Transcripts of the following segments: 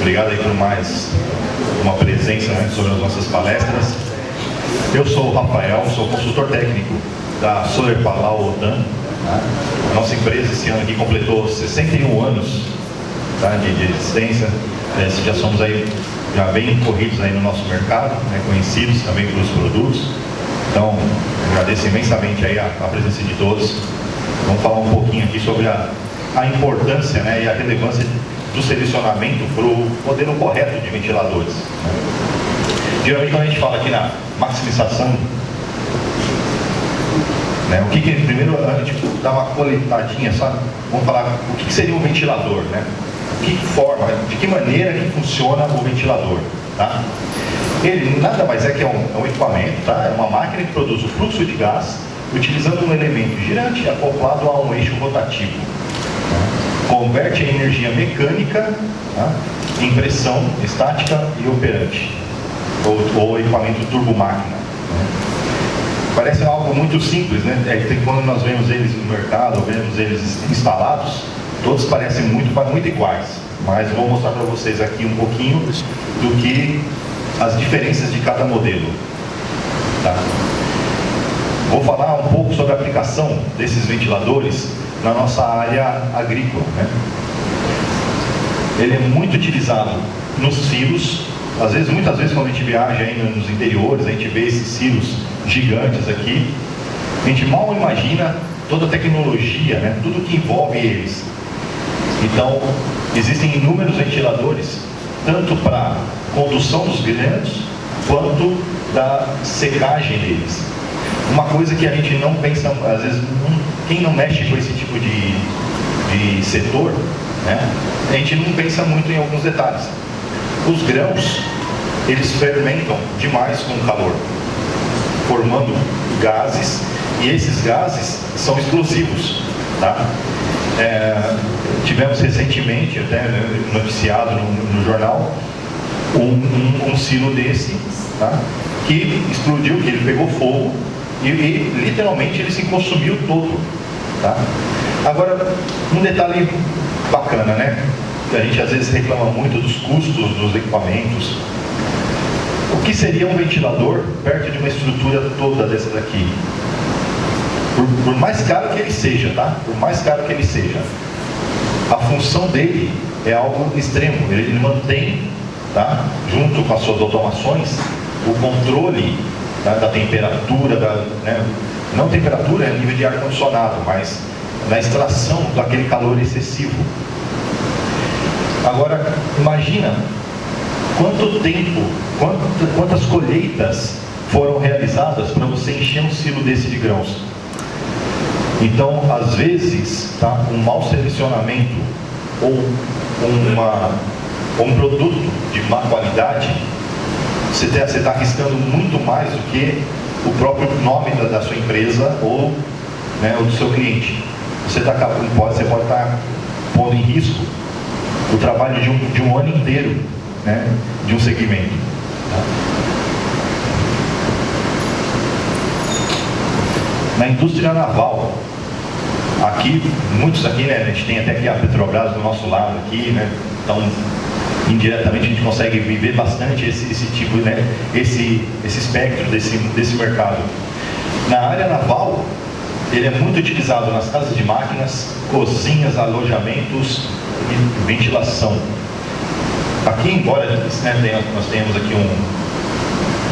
Obrigado aí por mais uma presença, né, sobre as nossas palestras. Eu sou o Rafael, sou consultor técnico da Solar Palau Odan. Tá? A nossa empresa esse ano aqui completou 61 anos, tá, de existência. Já somos aí já bem corridos aí no nosso mercado, né, conhecidos também pelos produtos. Então, agradeço imensamente aí a presença de todos. Vamos falar um pouquinho aqui sobre a importância, né, e a relevância do selecionamento para o modelo correto de ventiladores. Né? Geralmente, quando a gente fala aqui na maximização, né, primeiro a gente dá uma coletadinha, sabe? Vamos falar o que seria um ventilador, né? De que maneira que funciona o ventilador, tá? Ele nada mais é que um equipamento, tá? É uma máquina que produz o fluxo de gás utilizando um elemento girante acoplado a um eixo rotativo. Tá? Converte a energia mecânica, tá, em pressão estática e operante, ou equipamento turbomáquina. Né? Parece algo muito simples, né? Quando nós vemos eles no mercado, vemos eles instalados, todos parecem muito iguais, mas vou mostrar para vocês aqui um pouquinho do que as diferenças de cada modelo. Tá? Vou falar um pouco sobre a aplicação desses ventiladores na nossa área agrícola. Né? Ele é muito utilizado nos silos. Muitas vezes quando a gente viaja aí nos interiores, a gente vê esses silos gigantes aqui. A gente mal imagina toda a tecnologia, né? Tudo que envolve eles. Então, existem inúmeros ventiladores, tanto para condução dos grãos, quanto da secagem deles. Uma coisa que a gente não pensa, às vezes, quem não mexe com esse tipo de setor, né, a gente não pensa muito em alguns detalhes. Os grãos, eles fermentam demais com o calor, formando gases, e esses gases são explosivos. Tá? Tivemos recentemente, até noticiado no jornal, um silo desse, tá, que explodiu, que ele pegou fogo e literalmente ele se consumiu todo. Tá? Agora, um detalhe bacana, né? A gente às vezes reclama muito dos custos dos equipamentos. O que seria um ventilador perto de uma estrutura toda dessa daqui? Por mais caro que ele seja, tá? Por mais caro que ele seja, a função dele é algo extremo. Ele mantém, tá, junto com as suas automações, o controle, tá, da temperatura, né, não temperatura é nível de ar-condicionado, mas na extração daquele calor excessivo. Agora, imagina quanto tempo, quantas colheitas foram realizadas para você encher um silo desse de grãos. Então, às vezes, tá, um mau selecionamento ou um produto de má qualidade, você está arriscando muito mais do que o próprio nome da sua empresa ou, né, ou do seu cliente. Você pode estar pondo em risco o trabalho de um ano inteiro, né, de um segmento. Tá? Na indústria naval, muitos aqui, né, a gente tem até aqui a Petrobras do nosso lado aqui, né, então indiretamente a gente consegue viver bastante esse tipo, né, esse espectro desse mercado. Na área naval, ele é muito utilizado nas casas de máquinas, cozinhas, alojamentos e ventilação. Aqui, embora, né, nós tenhamos aqui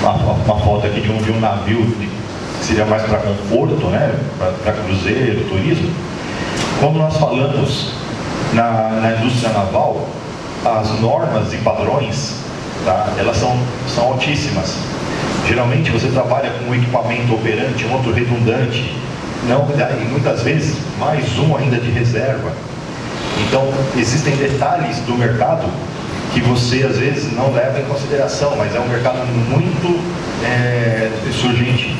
uma foto aqui de um navio que seria mais para conforto, né, para cruzeiro, turismo. Quando nós falamos na indústria naval, as normas e padrões, tá, elas são altíssimas. Geralmente você trabalha com um equipamento operante, um outro redundante, e muitas vezes mais um ainda de reserva. Então existem detalhes do mercado que você às vezes não leva em consideração, mas é um mercado muito surgente.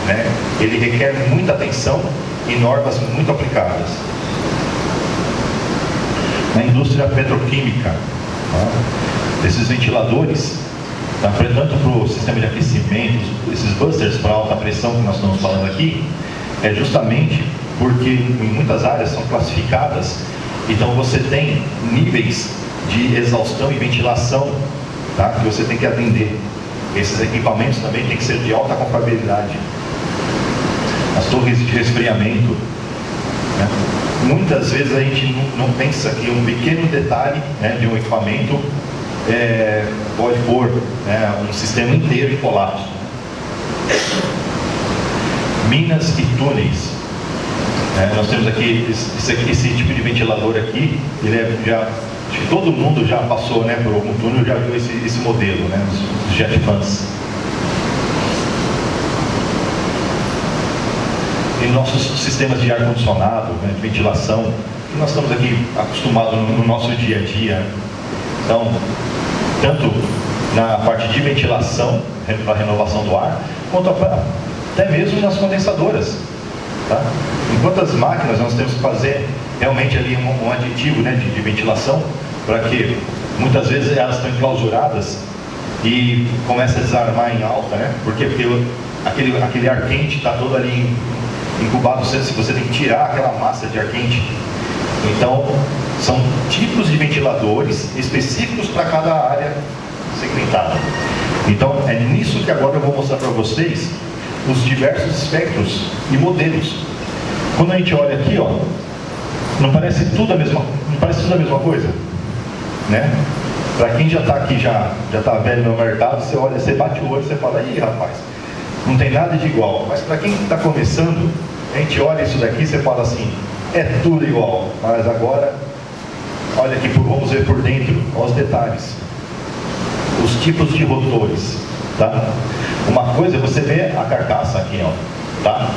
Né? Ele requer muita atenção e normas muito aplicadas. Na indústria petroquímica, tá? Esses ventiladores, tá? Tanto para o sistema de aquecimento, esses busters para alta pressão que nós estamos falando aqui, é justamente porque em muitas áreas são classificadas, então você tem níveis de exaustão e ventilação, tá? Que você tem que atender. Esses equipamentos também têm que ser de alta confiabilidade. As torres de resfriamento, né? Muitas vezes a gente não pensa que um pequeno detalhe, né, de um equipamento pode pôr, né, um sistema inteiro em colapso. Minas e túneis. Nós temos aqui esse tipo de ventilador aqui, acho que todo mundo já passou, né, por algum túnel, já viu esse modelo, né, os jet fans. E nossos sistemas de ar-condicionado, né, de ventilação, que nós estamos aqui acostumados no nosso dia a dia. Então, tanto na parte de ventilação, para a renovação do ar, quanto até mesmo nas condensadoras. Tá? Em quantas máquinas nós temos que fazer realmente ali um aditivo, né, de ventilação, para que muitas vezes elas estão enclausuradas e começa a desarmar em alta, né? Por quê? Porque aquele ar quente está todo ali incubado, você tem que tirar aquela massa de ar quente. Então, são tipos de ventiladores específicos para cada área segmentada. Então, é nisso que agora eu vou mostrar para vocês os diversos espectros e modelos. Quando a gente olha aqui, ó, não parece tudo a mesma coisa, né? Para quem já está aqui, já está velho no mercado, você olha, você bate o olho e você fala, ih, rapaz, não tem nada de igual. Mas para quem está começando, a gente olha isso daqui e você fala assim, é tudo igual. Mas agora, olha aqui, vamos ver por dentro, olha os detalhes. Os tipos de rotores, tá? Uma coisa é você ver a carcaça aqui, ó, tá?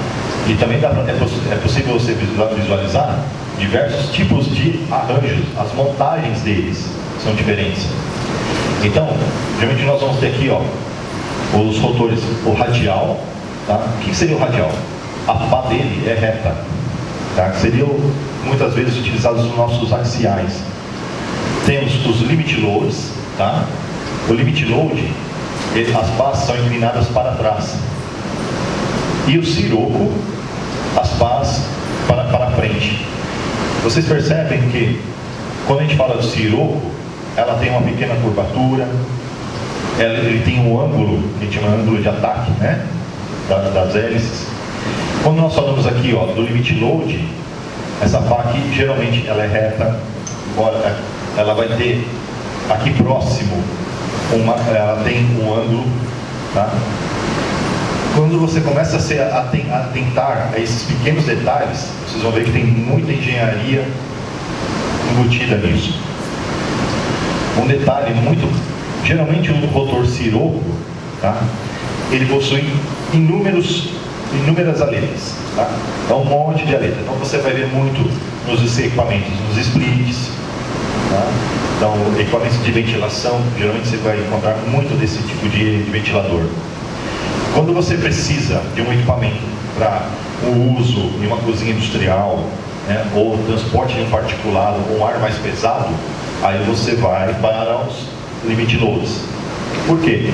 E também é possível você visualizar diversos tipos de arranjos, as montagens deles são diferentes. Então, geralmente nós vamos ter aqui, ó, os rotores, o radial, tá? O que seria o radial? A pá dele é reta, tá? Seriam muitas vezes utilizados nos nossos axiais. Temos os limit loads, tá? O limit load, as pás são inclinadas para trás. E o siroco, as pás para frente. Vocês percebem que quando a gente fala do siroco, ela tem uma pequena curvatura, ele tem um ângulo, que a gente chama de ângulo de ataque, né, das hélices. Quando nós falamos aqui, ó, do limit load, essa pá aqui, geralmente ela é reta, ela vai ter aqui próximo, ela tem um ângulo, tá? Quando você começa a atentar a esses pequenos detalhes, vocês vão ver que tem muita engenharia embutida nisso. Um detalhe geralmente um rotor siroco, tá? Ele possui inúmeras aletas, tá? É um monte de aleta. Então você vai ver muito nos equipamentos, nos splits, tá? Então, equipamentos de ventilação, geralmente você vai encontrar muito desse tipo de ventilador. Quando você precisa de um equipamento para o uso em uma cozinha industrial, né, ou transporte de um particulado com um ar mais pesado, aí você vai para os limit loads. Por quê?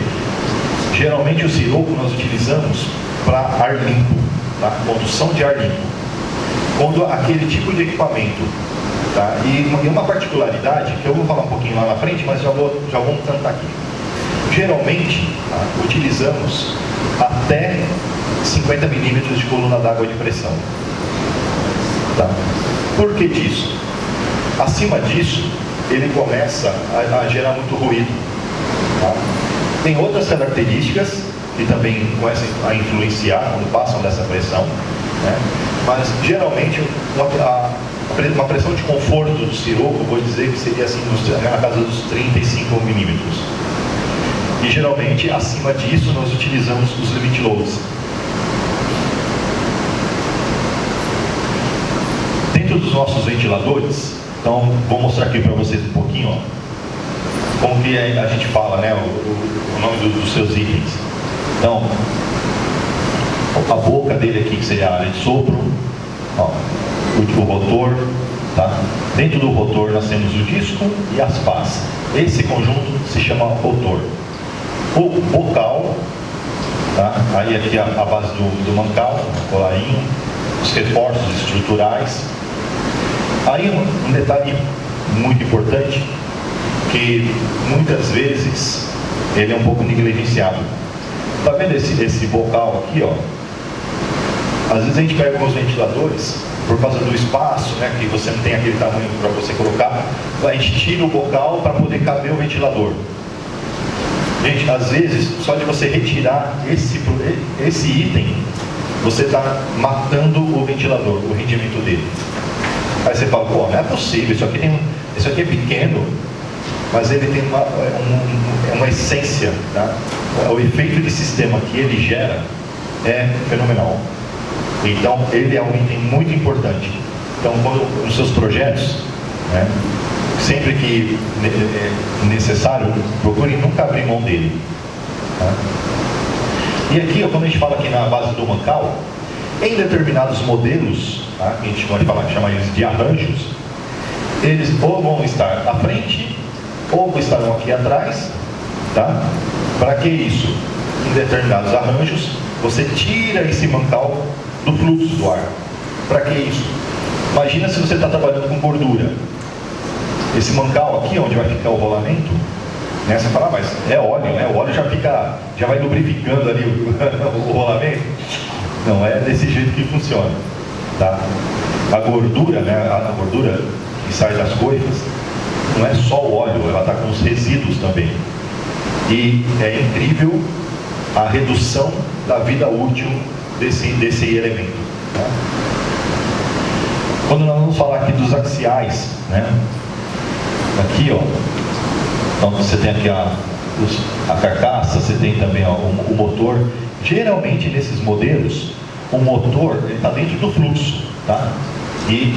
Geralmente o siroco nós utilizamos para ar limpo, tá? Condução de ar limpo. Quando aquele tipo de equipamento, tá? E uma particularidade, que eu vou falar um pouquinho lá na frente, mas já vou cantar aqui. Geralmente, tá, utilizamos até 50 milímetros de coluna d'água de pressão. Tá? Por que disso? Acima disso, ele começa a gerar muito ruído. Tá? Tem outras características que também começam a influenciar quando passam dessa pressão, né? Mas geralmente uma pressão de conforto do siroco, vou dizer que seria assim na casa dos 35 milímetros. E geralmente acima disso nós utilizamos os limit loads. Dentro dos nossos ventiladores, então vou mostrar aqui para vocês um pouquinho, ó, como que a gente fala, né, o nome dos seus itens. Então, a boca dele aqui, que seria a área de sopro, ó, o rotor, tá? Dentro do rotor nós temos o disco e as pás. Esse conjunto se chama rotor. O bocal, tá? Aí aqui a base do mancal, o colarinho, os reforços estruturais. Aí um detalhe muito importante, que muitas vezes ele é um pouco negligenciado. Tá vendo esse bocal aqui, ó? Às vezes a gente pega alguns ventiladores, por causa do espaço, né, que você não tem aquele tamanho para você colocar, a gente tira o bocal para poder caber o ventilador. Gente, às vezes, só de você retirar esse item, você está matando o ventilador, o rendimento dele. Aí você fala, pô, não é possível, isso aqui é pequeno, mas ele tem uma essência, tá? O efeito de sistema que ele gera é fenomenal. Então, ele é um item muito importante. Então, nos seus projetos, né, sempre que necessário, procurem nunca abrir mão dele. Tá? E aqui, ó, quando a gente fala aqui na base do mancal, em determinados modelos, tá, que a gente pode chamar eles de arranjos, eles ou vão estar à frente, ou estarão aqui atrás. Tá? Para que isso? Em determinados arranjos, você tira esse mancal do fluxo do ar. Para que isso? Imagina se você está trabalhando com gordura. Esse mancal aqui, onde vai ficar o rolamento, né, você fala, mas é óleo, né? O óleo já vai lubrificando ali o rolamento. Não é desse jeito que funciona. Tá? A gordura, né, a gordura que sai das coifas, não é só o óleo, ela está com os resíduos também. E é incrível a redução da vida útil desse elemento. Tá? Quando nós vamos falar aqui dos axiais, né? Aqui, ó, então você tem aqui a carcaça, você tem também, ó, o motor. Geralmente nesses modelos, o motor está dentro do fluxo, tá? E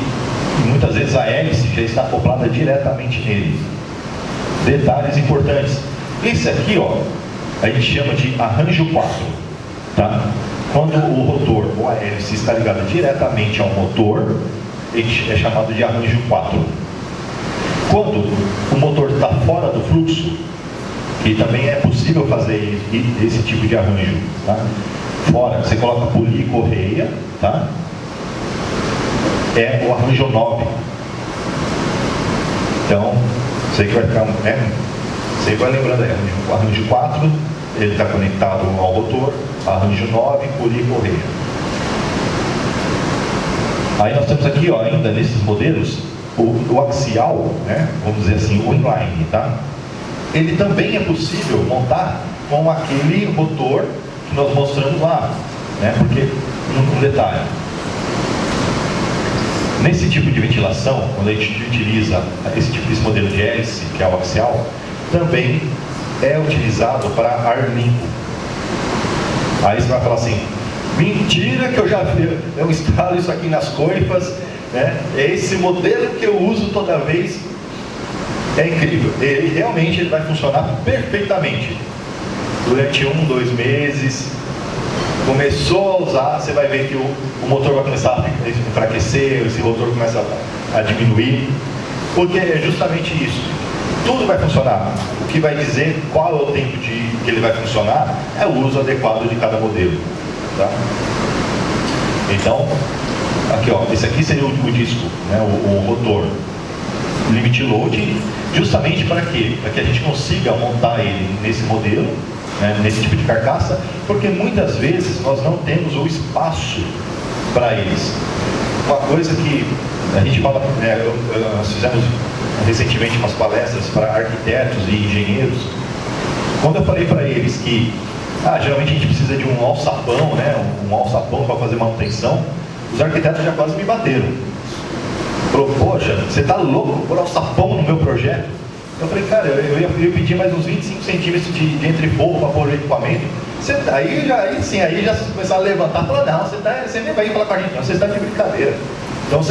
muitas vezes a hélice já está acoplada diretamente nele. Detalhes importantes. Esse aqui, ó, a gente chama de arranjo 4, tá? Quando o rotor ou a hélice está ligada diretamente ao motor, é chamado de arranjo 4. Quando o motor está fora do fluxo, que também é possível fazer esse tipo de arranjo, tá? Fora, você coloca polir e correia, tá? É o arranjo 9. Então, você que vai ficar, né? Você vai lembrando aí, o arranjo 4, ele está conectado ao rotor, arranjo 9, polir e correia. Aí nós temos aqui, ó, ainda nesses modelos, o axial, né, vamos dizer assim, o inline, tá? Ele também é possível montar com aquele rotor que nós mostramos lá, né? Porque, um detalhe, nesse tipo de ventilação, quando a gente utiliza esse modelo de hélice, que é o axial, também é utilizado para ar limpo. Aí você vai falar assim, mentira que eu instalo isso aqui nas coifas, né? É esse modelo que eu uso toda vez. É incrível, ele vai funcionar perfeitamente durante 1, 2 meses. Começou a usar, você vai ver que o motor vai começar a enfraquecer, esse rotor começa a diminuir, porque é justamente isso. Tudo vai funcionar. O que vai dizer qual é o tempo que ele vai funcionar é o uso adequado de cada modelo, tá? Então, aqui, ó, esse aqui seria o disco, né, o rotor limit load, justamente para quê? Para que a gente consiga montar ele nesse modelo, né, nesse tipo de carcaça, porque muitas vezes nós não temos o espaço para eles. Uma coisa que a gente fala, né, nós fizemos recentemente umas palestras para arquitetos e engenheiros. Quando eu falei para eles que geralmente a gente precisa de um alçapão, né, um alçapão para fazer manutenção, os arquitetos já quase me bateram. Falou, poxa, você está louco por alçapão no meu projeto? Eu falei, cara, eu ia pedir mais uns 25 centímetros de entreforro para pôr o equipamento. Aí já começaram a levantar e falar, não, você nem vai falar com a gente, não, você está de brincadeira. Então,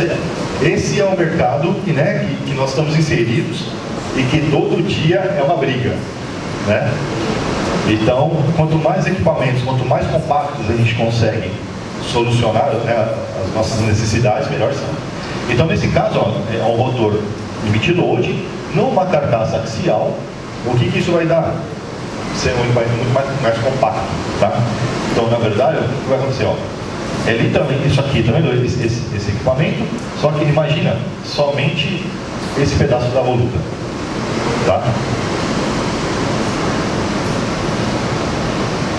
esse é um mercado que nós estamos inseridos e que todo dia é uma briga, né? Então, quanto mais equipamentos, quanto mais compactos a gente consegue solucionar, né, as nossas necessidades, melhor são. Então, nesse caso, ó, é um rotor limit load, numa carcaça axial. O que isso vai dar? Ser muito mais compacto, tá? Então, na verdade, o que vai acontecer? Ó, é literalmente isso aqui, tá vendo? Esse equipamento, só que imagina somente esse pedaço da voluta. Tá?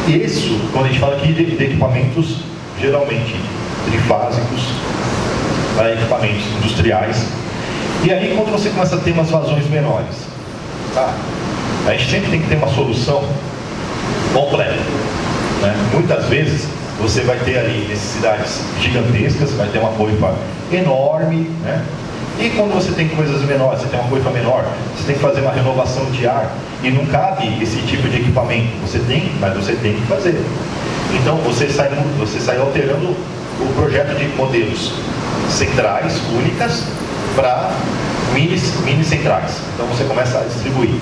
Isso, quando a gente fala aqui de equipamentos, geralmente trifásicos, equipamentos industriais. E aí, quando você começa a ter umas vazões menores, tá? A gente sempre tem que ter uma solução completa, né? Muitas vezes você vai ter ali necessidades gigantescas, vai ter uma coifa enorme, né? E quando você tem coisas menores, você tem uma coifa menor, você tem que fazer uma renovação de ar e não cabe esse tipo de equipamento. Mas você tem que fazer. Então você sai alterando o projeto de modelos centrais únicas para mini centrais. Então você começa a distribuir.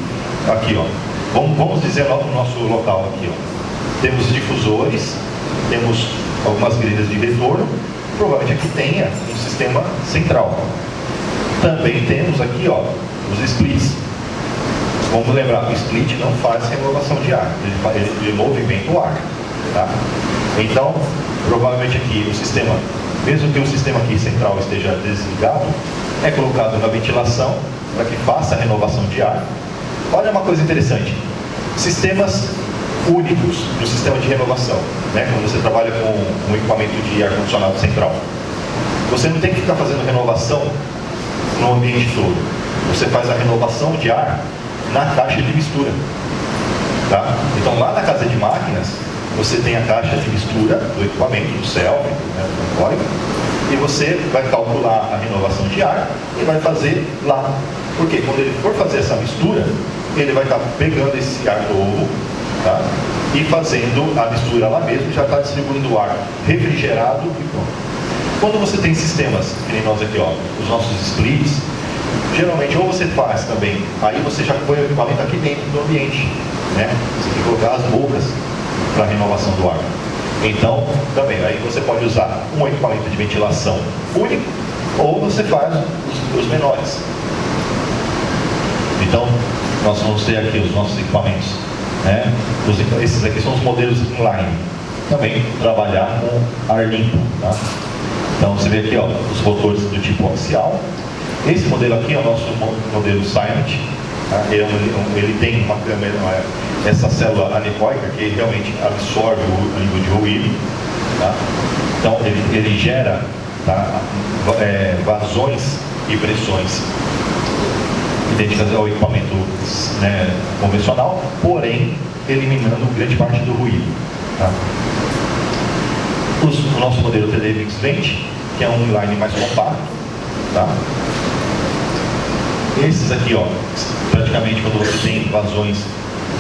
Aqui, ó. Vamos dizer no nosso local aqui, ó. Temos difusores, temos algumas grelhas de retorno. Provavelmente aqui tenha um sistema central. Também temos aqui, ó, os splits. Vamos lembrar, o split não faz renovação de ar, ele movimenta o ar. Tá? Então, provavelmente aqui o sistema, mesmo que o sistema aqui central esteja desligado, é colocado na ventilação para que faça a renovação de ar. Olha uma coisa interessante, sistemas únicos no sistema de renovação, né? Quando você trabalha com um equipamento de ar-condicionado central. Você não tem que ficar fazendo renovação no ambiente todo. Você faz a renovação de ar na caixa de mistura. Tá? Então lá na casa de máquinas, você tem a caixa de mistura do equipamento, do self, né, do código, e você vai calcular a renovação de ar e vai fazer lá. Porque quando ele for fazer essa mistura, ele vai estar pegando esse ar novo, tá? E fazendo a mistura lá mesmo, já está distribuindo o ar refrigerado e pronto. Quando você tem sistemas, que nem nós aqui, ó, os nossos splits, geralmente ou você faz também, aí você já põe o equipamento aqui dentro do ambiente, né? Você tem que colocar as bocas para renovação do ar. Então, também, aí você pode usar um equipamento de ventilação único, ou você faz os menores. Então, nós vamos ter aqui os nossos equipamentos, né? Esses aqui são os modelos inline. Também trabalhar com ar limpo, tá? Então você vê aqui, ó, os rotores do tipo axial. Esse modelo aqui é o nosso modelo Silent. Tá? Ele tem uma câmera, essa célula anecoica que realmente absorve o nível de ruído. Tá? Então ele gera, tá, vazões e pressões idênticas ao equipamento, né, convencional, porém eliminando grande parte do ruído. Tá? O nosso modelo TD Mix-Vent, que é um inline mais compacto. Tá? Esses aqui, ó, praticamente quando você tem vazões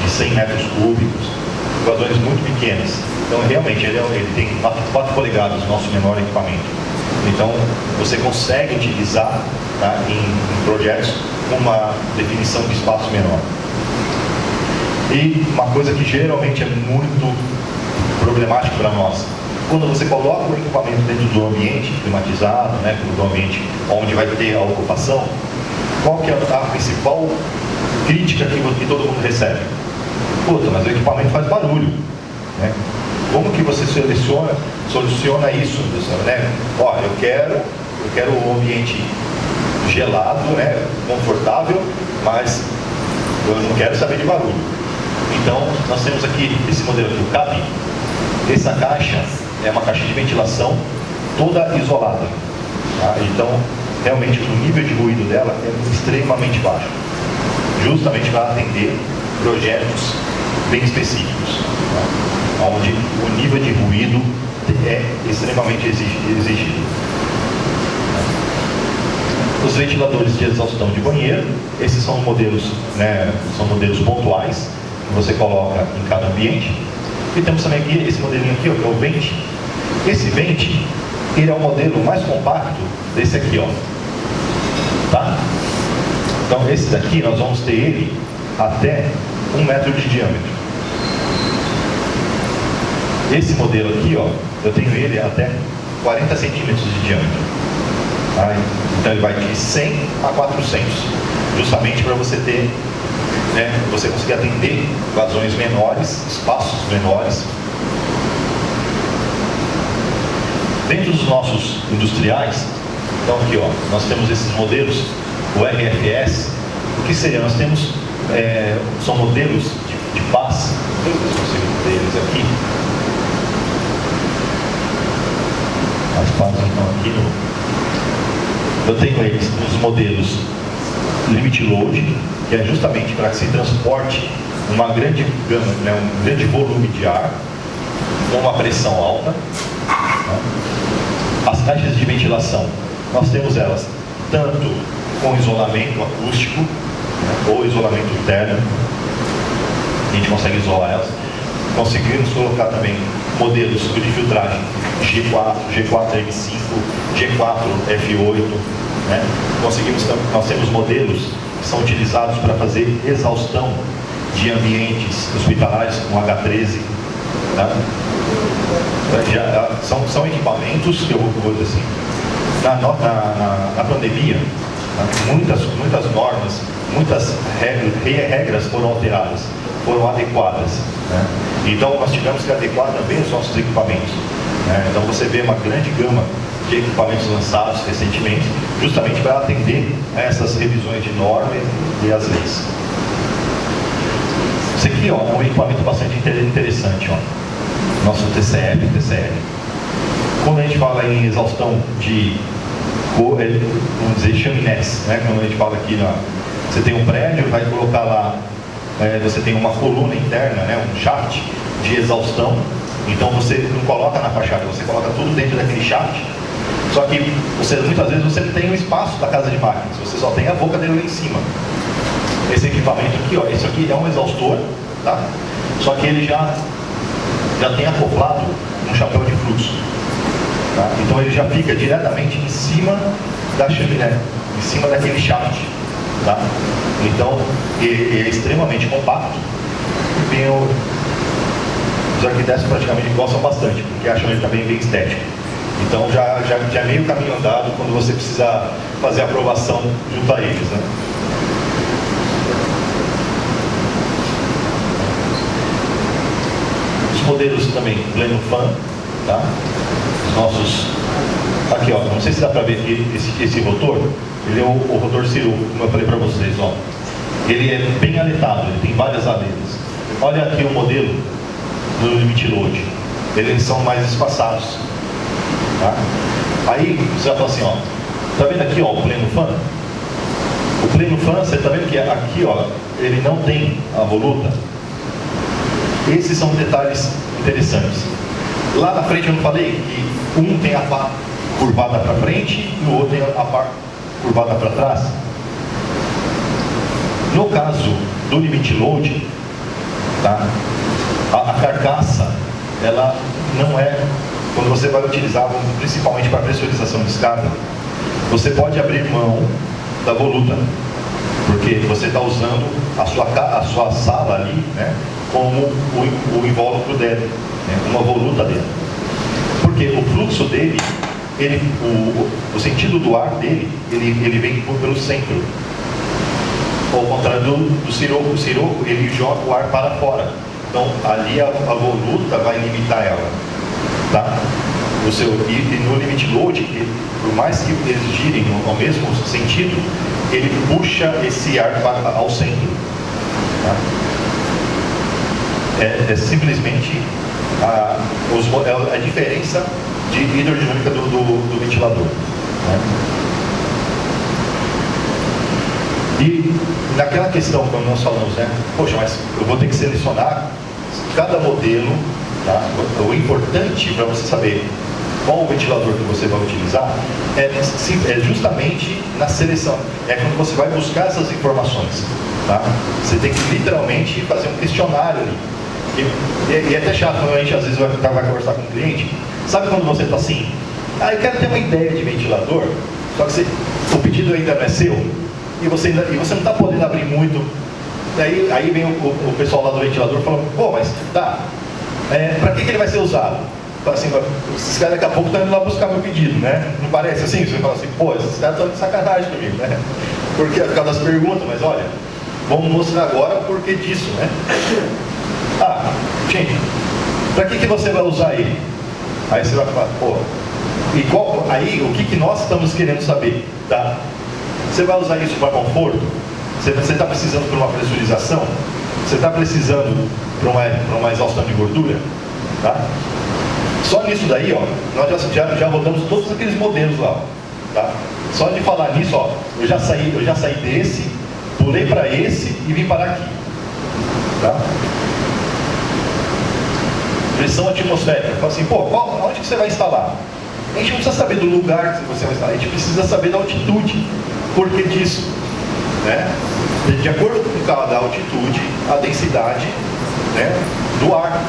de 100 metros cúbicos, vazões muito pequenas. Então realmente ele tem 4 polegadas, o nosso menor equipamento. Então você consegue utilizar, tá, em projetos com uma definição de espaço menor. E uma coisa que geralmente é muito problemática para nós, quando você coloca o equipamento dentro do ambiente climatizado, né, do ambiente onde vai ter a ocupação, qual que é a principal crítica que todo mundo recebe? Puta, mas o equipamento faz barulho, né? Como que você soluciona isso, né? Ó, eu quero um ambiente gelado, né, confortável, mas eu não quero saber de barulho. Então, nós temos aqui esse modelo aqui, o CABI. Essa caixa é uma caixa de ventilação toda isolada. Tá? Então, realmente, o nível de ruído dela é extremamente baixo, justamente para atender projetos bem específicos, tá? Onde o nível de ruído é extremamente exigido. Os ventiladores de exaustão de banheiro, esses são modelos, né, são modelos pontuais que você coloca em cada ambiente. E temos também aqui esse modelinho aqui, ó, que é o Vent. Esse Vent, ele é o modelo mais compacto desse aqui, ó. Tá? Então esse daqui nós vamos ter ele até 1 metro de diâmetro. Esse modelo aqui, ó, eu tenho ele até 40 centímetros de diâmetro. Tá? Então ele vai de 100 a 400, justamente para você ter, né, você conseguir atender vazões menores, espaços menores. Dentro dos nossos industriais, então aqui, ó, nós temos esses modelos, o RFS. O que seria? Nós temos são modelos de paz. Eu consigo ter eles aqui. As pás estão aqui eu tenho eles nos modelos Limit Load, que é justamente para que se transporte uma grande gama, né, um grande volume de ar com uma pressão alta. Né? As caixas de ventilação, nós temos elas tanto com isolamento acústico, né, ou isolamento interno, a gente consegue isolar elas. Conseguimos colocar também modelos de filtragem G4, G4M5, G4F8, né? Nós temos modelos que são utilizados para fazer exaustão de ambientes hospitalares com H13, tá? São equipamentos que eu vou dizer assim, na pandemia, muitas normas, muitas regras foram alteradas, foram adequadas, né? Então nós tivemos que adequar também os nossos equipamentos, né? Então você vê uma grande gama de equipamentos lançados recentemente, justamente para atender a essas revisões de normas e as leis. Isso aqui, ó, é um equipamento bastante interessante, ó. Nosso TCL. Quando a gente fala em exaustão de, vamos dizer, chaminés, né? Quando a gente fala aqui, você tem um prédio, vai colocar lá, você tem uma coluna interna, né? Um shaft de exaustão. Então você não coloca na fachada, você coloca tudo dentro daquele shaft. Só que muitas vezes você não tem o espaço da casa de máquinas, você só tem a boca dele lá em cima. Esse equipamento aqui, ó, esse aqui é um exaustor, tá? Só que ele já tem acoplado um chapéu de fluxo, tá? Então ele já fica diretamente em cima da chaminé, em cima daquele shaft, tá? Então ele é extremamente compacto e os arquitetos praticamente gostam bastante, porque acham ele também bem estético. Então já é meio caminho andado quando você precisa fazer a aprovação junto a eles, né? Os modelos também, Pleno Fan, tá? Os nossos, aqui ó, não sei se dá para ver esse rotor, ele é o rotor Ciroc, como eu falei para vocês, ó. Ele é bem aletado, ele tem várias aletas. Olha aqui o modelo do Limit Load, eles são mais espaçados, tá? Aí você vai falar assim, ó, tá vendo aqui, ó, o Pleno Fan? O Pleno Fan, você tá vendo que aqui, ó, ele não tem a voluta. Esses são detalhes interessantes. Lá na frente eu não falei que um tem a pá curvada para frente e o outro tem a pá curvada para trás? No caso do Limit Load, tá? A carcaça, ela não é, quando você vai utilizar, principalmente para pressurização de escada, você pode abrir mão da voluta, porque você está usando a sua sala ali, né, como o invólucro dele, né, uma voluta dele. Porque o fluxo dele, o sentido do ar dele, ele vem pelo centro. Ao contrário do Ciroc. O Ciroc, ele joga o ar para fora. Então, ali a voluta vai limitar ela, tá? E no Limit Load, por mais que eles girem no mesmo sentido, ele puxa esse ar ao centro, tá? É simplesmente a diferença de hidrodinâmica do ventilador, né? E naquela questão, quando nós falamos, né? Poxa, mas eu vou ter que selecionar cada modelo, tá? O importante para você saber qual o ventilador que você vai utilizar é justamente na seleção. É quando você vai buscar essas informações, tá? Você tem que literalmente fazer um questionário ali. E é até chato quando a gente às vezes vai conversar com um cliente. Sabe quando você está assim, eu quero ter uma ideia de ventilador, só que o pedido ainda não é seu, e você não está podendo abrir muito. Aí vem o pessoal lá do ventilador falando, pô, mas tá, para que ele vai ser usado? Assim, esses caras daqui a pouco estão indo lá buscar meu pedido, né? Não parece assim? Você fala assim, pô, esses caras estão de sacanagem comigo, né? Porque por causa das perguntas, mas olha, vamos mostrar agora o porquê disso, né? Gente, para que você vai usar ele? Aí você vai falar, pô, aí o que nós estamos querendo saber, tá? Você vai usar isso para conforto? Você está precisando para uma pressurização? Você está precisando para uma exaustão de gordura? Tá? Só nisso daí, ó, nós já rodamos todos aqueles modelos lá. Tá? Só de falar nisso, ó, eu já saí desse, pulei para esse e vim parar aqui. Tá? Pressão atmosférica. Fala assim, pô, onde que você vai instalar? A gente não precisa saber do lugar que você vai instalar, a gente precisa saber da altitude. Por que disso? Né? De acordo com cada altitude, a densidade, né, do ar.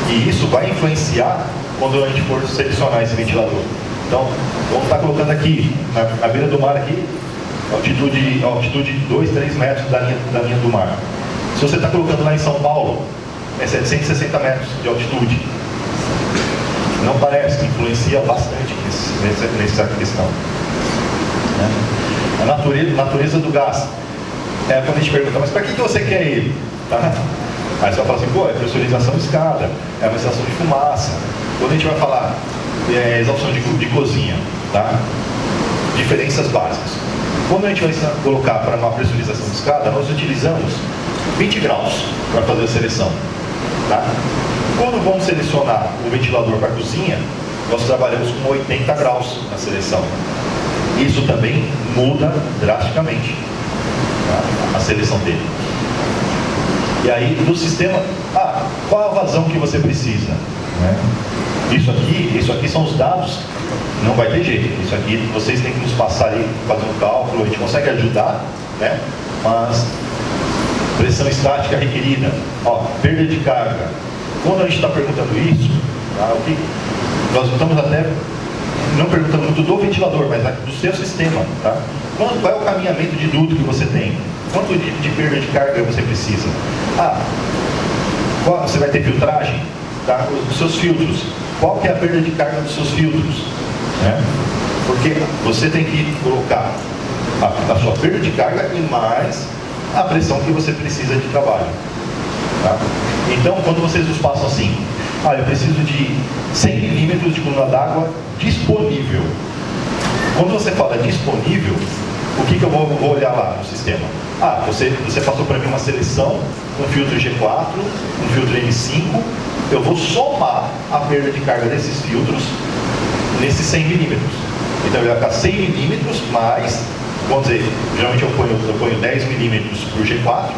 E isso vai influenciar quando a gente for selecionar esse ventilador. Então, vamos estar colocando aqui, na beira do mar aqui, altitude 2, 3 metros da linha do mar. Se você está colocando lá em São Paulo, é 760 metros de altitude. Não parece que influencia bastante nessa questão. Né? A natureza do gás. Quando a gente pergunta, mas para que você quer ele? Tá? Aí você vai falar assim, pô, é pressurização de escada, é uma extração de fumaça. Quando a gente vai falar exaustão de cozinha, tá? Diferenças básicas. Quando a gente vai colocar para uma pressurização de escada, nós utilizamos 20 graus para fazer a seleção. Tá? Quando vamos selecionar o ventilador para a cozinha, nós trabalhamos com 80 graus na seleção. Isso também muda drasticamente, tá? A seleção dele. E aí, do sistema, qual a vazão que você precisa? Né? Isso aqui são os dados, não vai ter jeito. Isso aqui vocês têm que nos passar ali, fazer um cálculo, a gente consegue ajudar, né? Mas pressão estática requerida, perda de carga. Quando a gente está perguntando isso, tá, nós estamos até não perguntando muito do ventilador, mas do seu sistema. Tá? Qual é o caminhamento de duto que você tem? Quanto de perda de carga você precisa? Você vai ter filtragem? Tá? Os seus filtros. Qual que é a perda de carga dos seus filtros? Né? Porque você tem que colocar a sua perda de carga e mais a pressão que você precisa de trabalho. Tá? Então, quando vocês nos passam assim, eu preciso de 100 milímetros de coluna d'água disponível. Quando você fala disponível, o que eu vou olhar lá no sistema? Você passou para mim uma seleção, um filtro G4, um filtro M5, eu vou somar a perda de carga desses filtros nesses 100 milímetros. Então, vai ficar 100 milímetros mais, vamos dizer, geralmente eu ponho 10 milímetros para o G4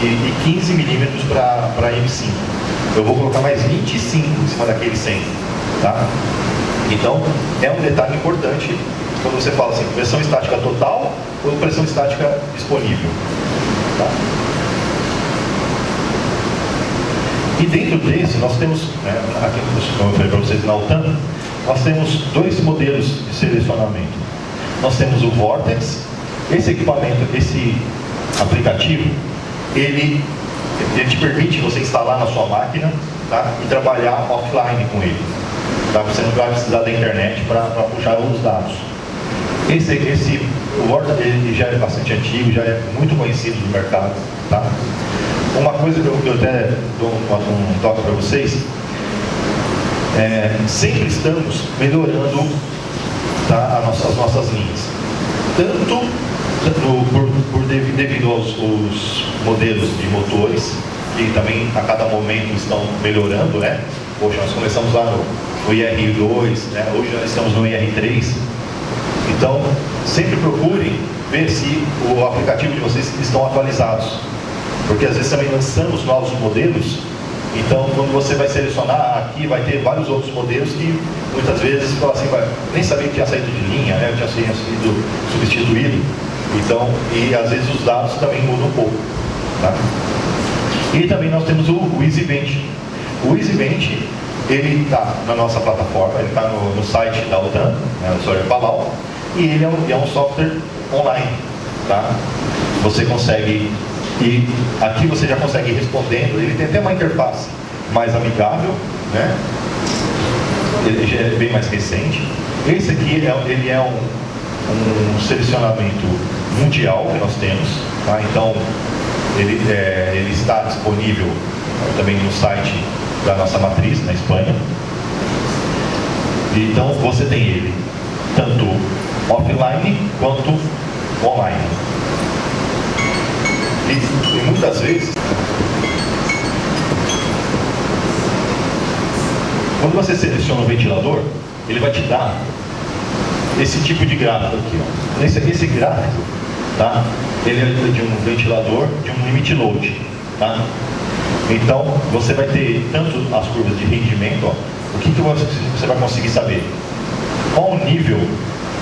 e 15 milímetros para M5. Eu vou colocar mais 25 em cima daquele 100. Tá? Então, é um detalhe importante quando você fala assim, pressão estática total ou pressão estática disponível. Tá? E dentro desse, nós temos, aqui, como eu falei para vocês na Altan, nós temos dois modelos de selecionamento. Nós temos o Vortex, esse equipamento, esse aplicativo, ele te permite você instalar na sua máquina, tá? E trabalhar offline com ele. Tá? Você não vai precisar da internet para puxar os dados. O Vortex ele já é bastante antigo, já é muito conhecido no mercado. Tá? Uma coisa que eu até dou um toque para vocês, sempre estamos melhorando, tá, as nossas linhas. Tanto devido aos modelos de motores, que também a cada momento estão melhorando, né? Poxa, nós começamos lá no IR2, né? Hoje nós estamos no IR3. Então, sempre procurem ver se o aplicativo de vocês estão atualizados. Porque às vezes também lançamos novos modelos, então quando você vai selecionar aqui, vai ter vários outros modelos que muitas vezes fala assim, nem sabia que tinha saído de linha, né? Tinha sido substituído. Então, e às vezes os dados também mudam um pouco. Tá? E também nós temos o EasyVent. O EasyVent, ele está na nossa plataforma, ele está no site da Altan, né, no Sawyer Palau, e ele é um software online. Tá? Você consegue, e aqui você já consegue ir respondendo, ele tem até uma interface mais amigável, né? Ele já é bem mais recente. Esse aqui, ele é um selecionamento mundial que nós temos, tá? Então ele está disponível também no site da nossa matriz na Espanha. Então você tem ele tanto offline quanto online. E muitas vezes, quando você seleciona o ventilador, ele vai te dar esse tipo de gráfico aqui, ó. Esse gráfico, tá? Ele é de um ventilador de um limit load, tá? Então, você vai ter tanto as curvas de rendimento, ó. O que você vai conseguir saber? Qual o nível,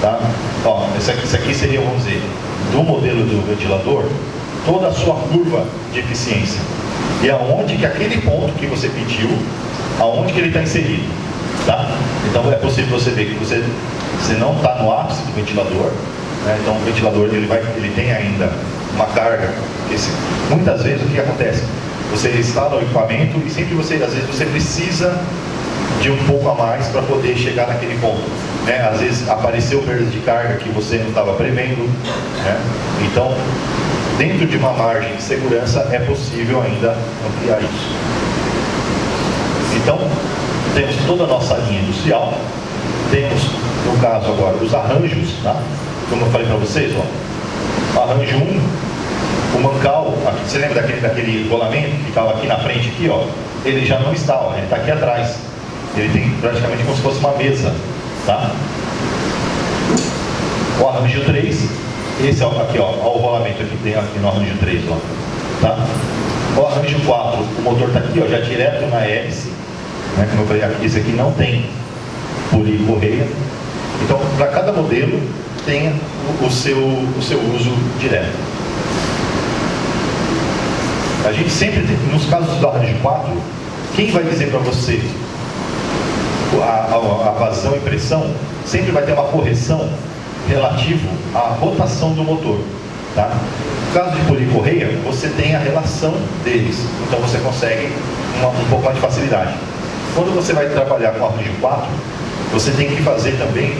tá? Ó, isso aqui seria, vamos dizer, do modelo do ventilador, toda a sua curva de eficiência. E aonde que aquele ponto que você pediu, aonde que ele está inserido, tá? Então, é possível você ver que você não está no ápice do ventilador, né? Então, o ventilador ele tem ainda uma carga. Muitas vezes, o que acontece? Você instala o equipamento e sempre às vezes você precisa de um pouco a mais para poder chegar naquele ponto, né? Às vezes apareceu perda de carga que você não estava prevendo, né? Então, dentro de uma margem de segurança é possível ainda ampliar isso. Então, temos toda a nossa linha industrial, temos, no caso agora, os arranjos, tá? Como eu falei para vocês, ó, arranjo 1, o mancal, aqui, você lembra daquele rolamento que ficava aqui na frente, aqui, ó, ele já não está, ó, ele está aqui atrás. Ele tem praticamente como se fosse uma mesa, tá? O arranjo 3, esse aqui, ó, o rolamento que tem aqui no arranjo 3, ó, tá? O arranjo 4, o motor está aqui, ó, já direto na hélice, né? Como eu falei, esse aqui não tem polir correia. Então, para cada modelo tem o seu uso direto. A gente sempre tem, nos casos do arranjo 4, quem vai dizer para você a vazão e pressão, sempre vai ter uma correção relativo à rotação do motor, tá? No caso de polir correia, você tem a relação deles, então você consegue um pouco mais de facilidade. Quando você vai trabalhar com arranjo 4, você tem que fazer também,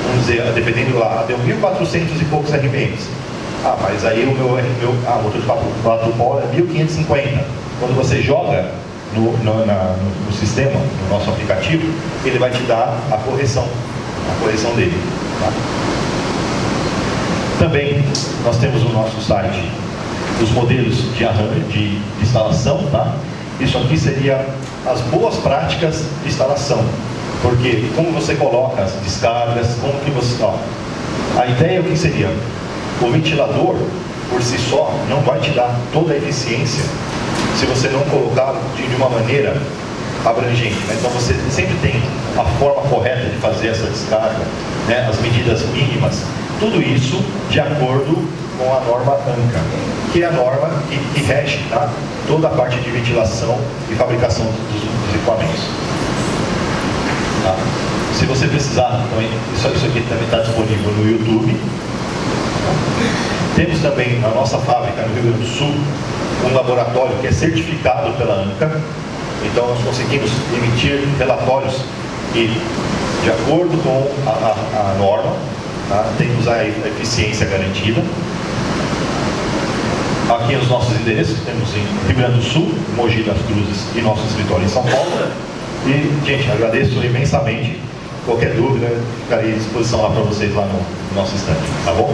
vamos dizer, dependendo lá, deu 1.400 e poucos RPMs. Ah, mas aí o motor de 4 polo é 1.550. Quando você joga no sistema, no nosso aplicativo, ele vai te dar a correção dele, tá? Também nós temos no nosso site os modelos de instalação, tá? Isso aqui seria as boas práticas de instalação, porque como você coloca as descargas, como que você... Ó, a ideia o que seria? O ventilador, por si só, não vai te dar toda a eficiência se você não colocar de uma maneira abrangente, né? Então você sempre tem a forma correta de fazer essa descarga, né? As medidas mínimas, tudo isso de acordo com a norma ANCA, que é a norma que rege, tá? Toda a parte de ventilação e fabricação dos equipamentos. Tá? Se você precisar, também, isso aqui também está disponível no YouTube. Temos também na nossa fábrica no Rio Grande do Sul um laboratório que é certificado pela ANCA. Então nós conseguimos emitir relatórios que, de acordo com a norma, tá, temos a eficiência garantida. Aqui os nossos endereços, temos em Rio Grande do Sul, Mogi das Cruzes e nosso escritório em São Paulo. E, gente, agradeço imensamente. Qualquer dúvida, ficarei à disposição lá para vocês lá no nosso stand, tá bom?